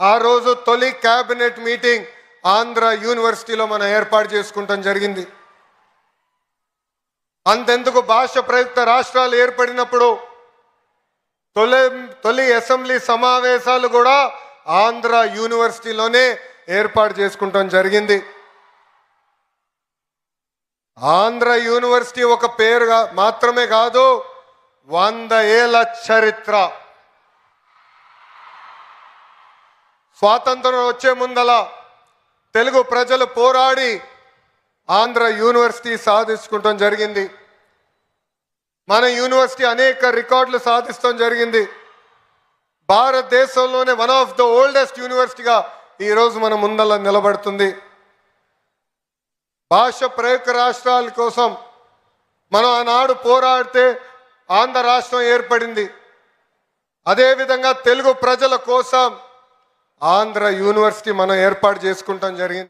ఆ రోజు తొలి క్యాబినెట్ మీటింగ్ ఆంధ్ర యూనివర్సిటీలో మనం ఏర్పాటు చేసుకుంటాం జరిగింది. అంతెందుకు భాష ప్రయుక్త రాష్ట్రాలు ఏర్పడినప్పుడు తొలి అసెంబ్లీ సమావేశాలు కూడా ఆంధ్ర యూనివర్సిటీలోనే ఏర్పాటు చేసుకుంటాం జరిగింది. ఆంధ్ర యూనివర్సిటీ ఒక పేరుగా మాత్రమే కాదు, 100 ఏళ్ల చరిత్ర. స్వాతంత్రం వచ్చే ముందల తెలుగు ప్రజలు పోరాడి ఆంధ్ర యూనివర్సిటీ సాధించుకుంటాం జరిగింది. మన యూనివర్సిటీ అనేక రికార్డులు సాధిస్తాం జరిగింది. భారతదేశంలోనే వన్ ఆఫ్ ద ఓల్డెస్ట్ యూనివర్సిటీగా ఈరోజు మన ముందల నిలబడుతుంది. భాష ప్రయుక్త రాష్ట్రాల కోసం మనం ఆనాడు పోరాడితే ఆంధ్ర రాష్ట్రం ఏర్పడింది. అదేవిధంగా తెలుగు ప్రజల కోసం ఆంధ్ర యూనివర్సిటీ మనం ఏర్పాటు చేసుకుంటాం జరిగింది.